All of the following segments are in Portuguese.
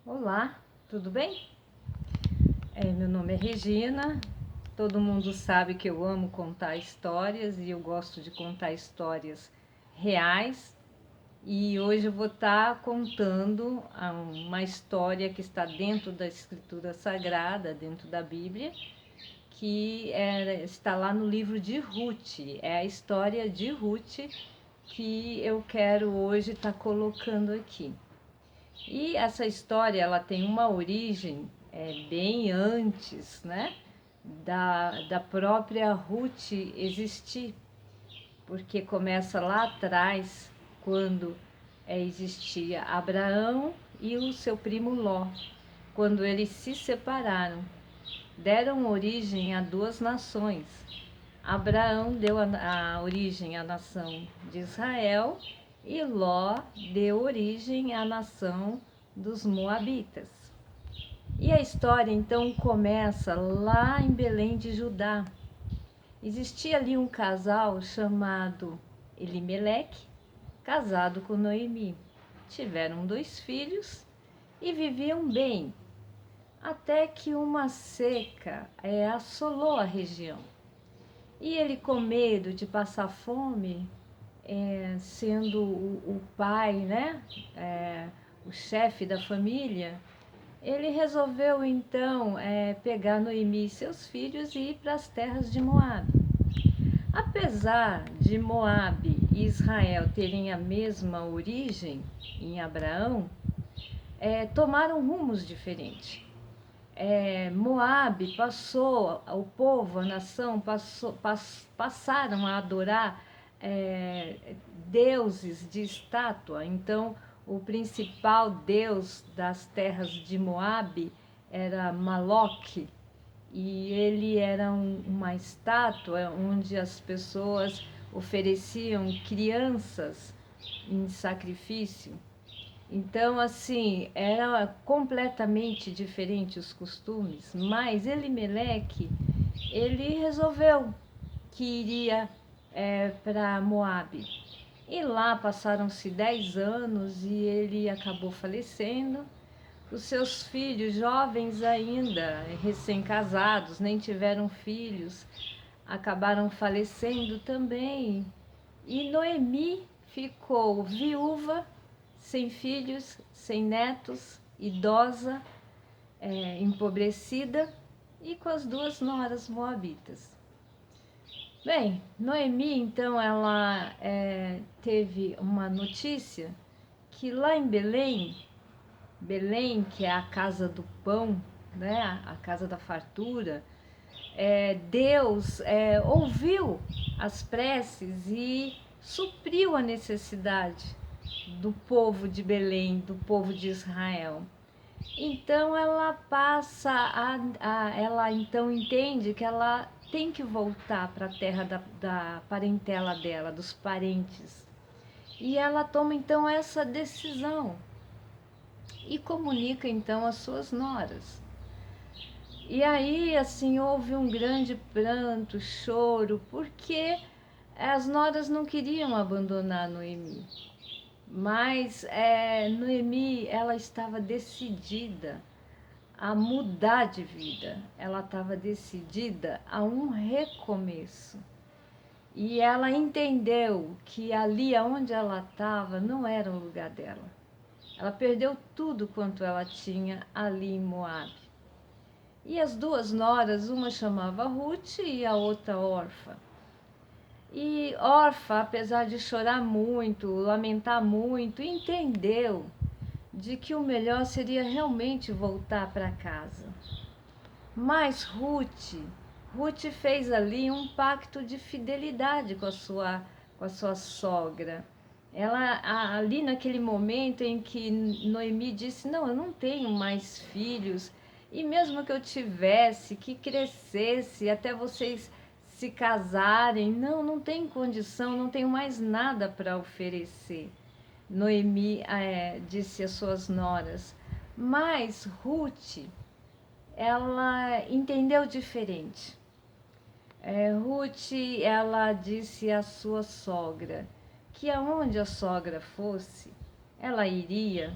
Olá, tudo bem? Meu nome é Regina. Todo mundo sabe que eu amo contar histórias e eu gosto de contar histórias reais. E hoje eu vou estar contando uma história que está dentro da Escritura Sagrada, dentro da Bíblia, está lá no livro de Ruth. É a história de Ruth que eu quero hoje estar colocando aqui. E essa história ela tem uma origem bem antes, né, da própria Ruth existir, porque começa lá atrás, quando existia Abraão e o seu primo Ló, quando eles se separaram, deram origem a duas nações. Abraão deu a origem à nação de Israel e Ló deu origem à nação dos Moabitas. E a história então começa lá em Belém de Judá. Existia ali um casal chamado Elimeleque, casado com Noemi. Tiveram 2 filhos e viviam bem, até que uma seca assolou a região. E ele, com medo de passar fome, sendo o pai, né, o chefe da família, ele resolveu então pegar Noemi e seus filhos e ir para as terras de Moabe. Apesar de Moabe e Israel terem a mesma origem em Abraão, tomaram rumos diferentes. Moabe passou, o povo, a nação, passaram a adorar deuses de estátua. Então, o principal deus das terras de Moabe era Maloque, e ele era uma estátua onde as pessoas ofereciam crianças em sacrifício. Então, assim, era completamente diferente os costumes, mas Elimeleque, ele resolveu que iria para Moabe. E lá passaram-se 10 anos e ele acabou falecendo. Os seus filhos, jovens ainda, recém-casados, nem tiveram filhos, acabaram falecendo também. E Noemi ficou viúva, sem filhos, sem netos, idosa, empobrecida e com as 2 noras moabitas. Bem, Noemi, então, ela teve uma notícia que lá em Belém, Belém, que é a casa do pão, né, a casa da fartura, Deus ouviu as preces e supriu a necessidade do povo de Belém, do povo de Israel. Então ela ela então entende que ela tem que voltar para a terra da parentela dela, dos parentes. E ela toma então essa decisão e comunica então às suas noras. E aí, assim, houve um grande pranto, choro, porque as noras não queriam abandonar Noemi. Mas Noemi, ela estava decidida a mudar de vida. Ela estava decidida a um recomeço. E ela entendeu que ali onde ela estava não era o lugar dela. Ela perdeu tudo quanto ela tinha ali em Moabe. E as 2 noras, uma chamava Ruth e a outra Orfa. E Orfa, apesar de chorar muito, lamentar muito, entendeu de que o melhor seria realmente voltar para casa. Mas Ruth fez ali um pacto de fidelidade com a sua sogra. Ela, ali naquele momento em que Noemi disse, não, eu não tenho mais filhos, e mesmo que eu tivesse, que crescesse, até vocês se casarem, não tem condição, não tenho mais nada para oferecer. Noemi disse às suas noras, mas Ruth, ela entendeu diferente. Ruth, ela disse à sua sogra que aonde a sogra fosse, ela iria,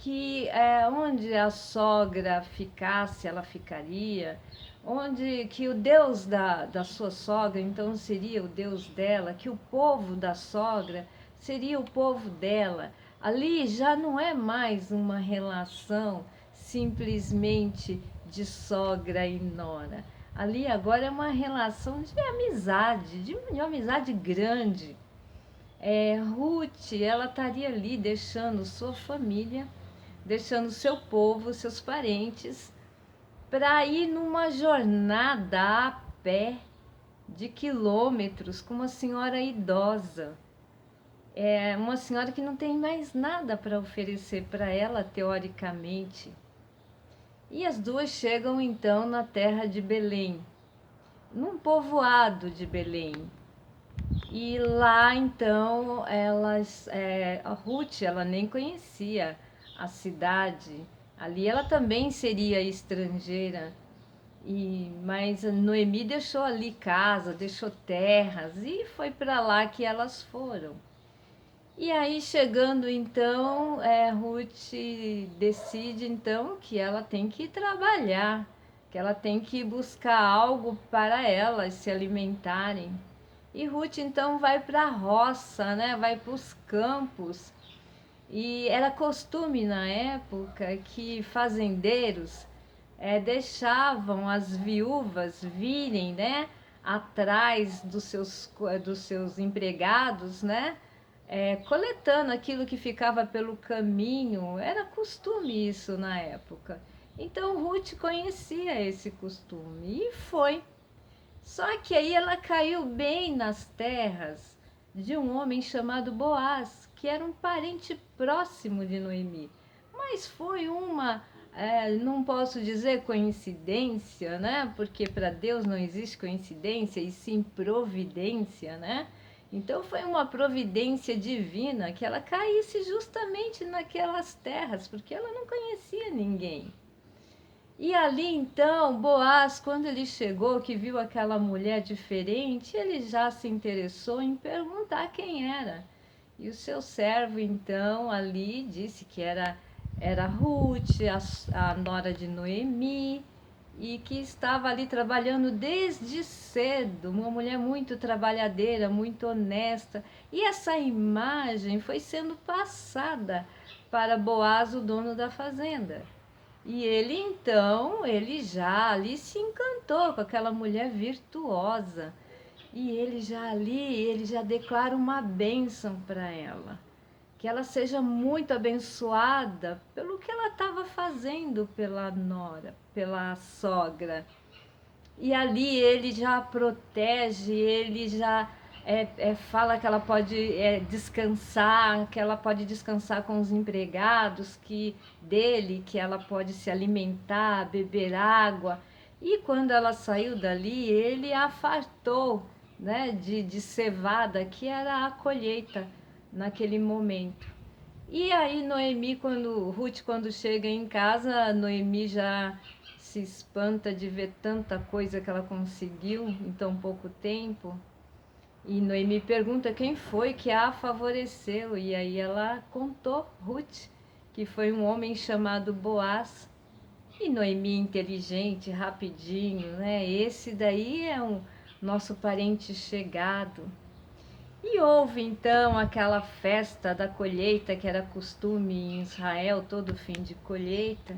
que onde a sogra ficasse, ela ficaria, onde que o Deus da sua sogra então seria o Deus dela, que o povo da sogra seria o povo dela. Ali já não é mais uma relação simplesmente de sogra e nora. Ali agora é uma relação de amizade, de uma amizade grande. Ruth, ela estaria ali deixando sua família, deixando seu povo, seus parentes, para ir numa jornada a pé de quilômetros com uma senhora idosa. Uma senhora que não tem mais nada para oferecer para ela, teoricamente. E as duas chegam então na terra de Belém, num povoado de Belém. E lá então a Ruth, ela nem conhecia a cidade. Ali ela também seria estrangeira. Mas Noemi deixou ali casa, deixou terras e foi para lá que elas foram. E aí chegando então, Ruth decide então que ela tem que trabalhar, que ela tem que buscar algo para elas se alimentarem. E Ruth então vai para a roça, né? Vai para os campos. E era costume na época que fazendeiros deixavam as viúvas virem, né? Atrás dos seus empregados, né? Coletando aquilo que ficava pelo caminho. Era costume isso na época. Então Ruth conhecia esse costume e foi. Só que aí ela caiu bem nas terras de um homem chamado Boaz, que era um parente próximo de Noemi. Mas foi não posso dizer coincidência, né? Porque para Deus não existe coincidência, e sim providência, né? Então foi uma providência divina que ela caísse justamente naquelas terras, porque ela não conhecia ninguém. E ali então, Boaz, quando ele chegou, que viu aquela mulher diferente, ele já se interessou em perguntar quem era. E o seu servo então ali disse que era Ruth, a nora de Noemi, e que estava ali trabalhando desde cedo, uma mulher muito trabalhadeira, muito honesta. E essa imagem foi sendo passada para Boaz, o dono da fazenda. E ele então, ele já ali se encantou com aquela mulher virtuosa. E ele já declara uma bênção para ela. Que ela seja muito abençoada pelo que ela estava fazendo pela nora, pela sogra. E ali ele já protege, ele já fala que ela pode descansar, que ela pode descansar com os empregados que ela pode se alimentar, beber água. E quando ela saiu dali, ele a fartou, né, de cevada, que era a colheita naquele momento. E aí Ruth quando chega em casa, Noemi já se espanta de ver tanta coisa que ela conseguiu em tão pouco tempo. E Noemi pergunta quem foi que a favoreceu. E aí ela contou, Ruth, que foi um homem chamado Boaz. E Noemi, inteligente, rapidinho, né? Esse daí é um nosso parente chegado. E houve então aquela festa da colheita que era costume em Israel, todo fim de colheita.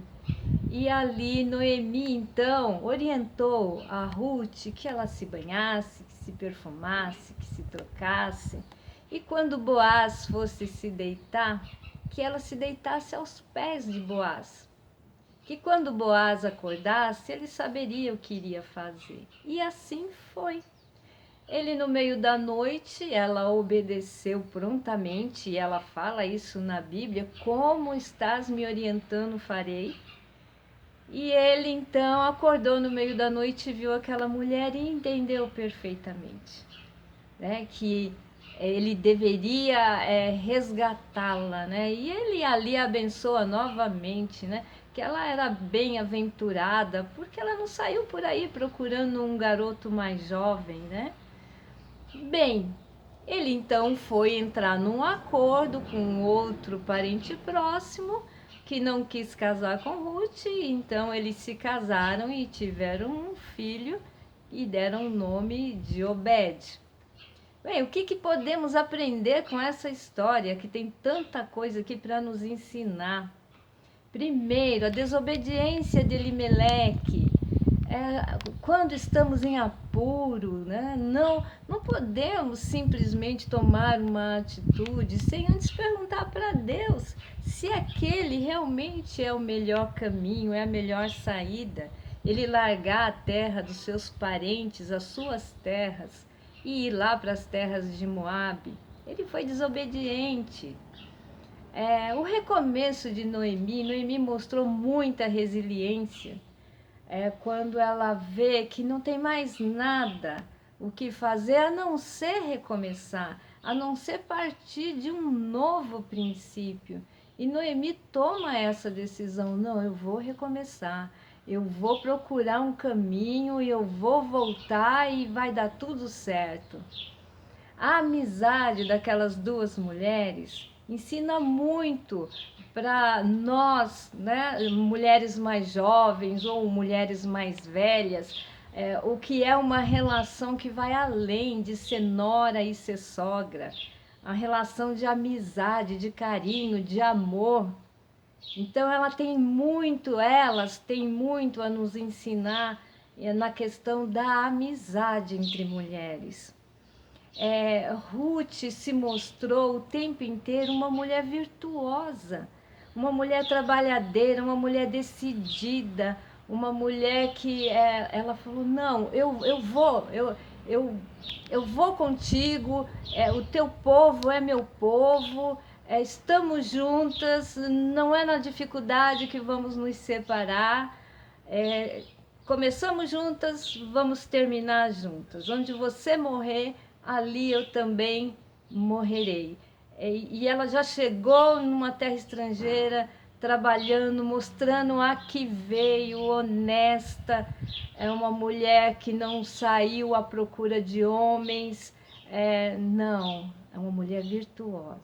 E ali Noemi então orientou a Ruth que ela se banhasse, que se perfumasse, que se trocasse. E quando Boaz fosse se deitar, que ela se deitasse aos pés de Boaz. Que quando Boaz acordasse, ele saberia o que iria fazer. E assim foi. Ele, no meio da noite, ela obedeceu prontamente, e ela fala isso na Bíblia: como estás me orientando, farei. E ele então acordou no meio da noite, viu aquela mulher e entendeu perfeitamente, né, que ele deveria resgatá-la, né? E ele ali abençoa novamente, né? Que ela era bem-aventurada, porque ela não saiu por aí procurando um garoto mais jovem, né? Bem, ele então foi entrar num acordo com outro parente próximo que não quis casar com Ruth, então eles se casaram e tiveram um filho e deram o nome de Obed. Bem, o que podemos aprender com essa história, que tem tanta coisa aqui para nos ensinar? Primeiro, a desobediência de Elimeleque. Quando estamos em apuro, né? Não podemos simplesmente tomar uma atitude sem antes perguntar para Deus se aquele realmente é o melhor caminho, é a melhor saída. Ele largar a terra dos seus parentes, as suas terras, e ir lá para as terras de Moabe. Ele foi desobediente. O recomeço de Noemi mostrou muita resiliência. Quando ela vê que não tem mais nada o que fazer a não ser recomeçar, a não ser partir de um novo princípio. E Noemi toma essa decisão: não, eu vou recomeçar, eu vou procurar um caminho e eu vou voltar e vai dar tudo certo. A amizade daquelas duas mulheres ensina muito para nós, né, mulheres mais jovens ou mulheres mais velhas, o que é uma relação que vai além de ser nora e ser sogra. A relação de amizade, de carinho, de amor. Então elas têm muito a nos ensinar na questão da amizade entre mulheres. Ruth se mostrou o tempo inteiro uma mulher virtuosa, uma mulher trabalhadeira, uma mulher decidida, uma mulher que ela falou: não, eu vou contigo, o teu povo é meu povo, estamos juntas, não é na dificuldade que vamos nos separar. Começamos juntas, vamos terminar juntas. Onde você morrer, ali eu também morrerei. E ela já chegou numa terra estrangeira, trabalhando, mostrando a que veio, honesta. É uma mulher que não saiu à procura de homens. Não, é uma mulher virtuosa.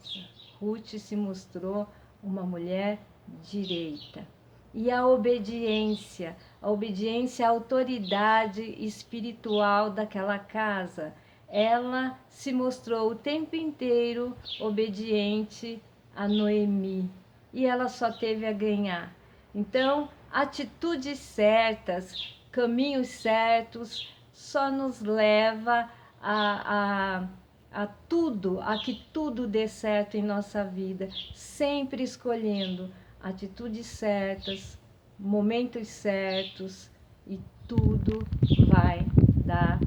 Ruth se mostrou uma mulher direita. E a obediência à autoridade espiritual daquela casa. Ela se mostrou o tempo inteiro obediente a Noemi. E ela só teve a ganhar. Então, atitudes certas, caminhos certos, só nos leva a que tudo dê certo em nossa vida. Sempre escolhendo atitudes certas, momentos certos, e tudo vai dar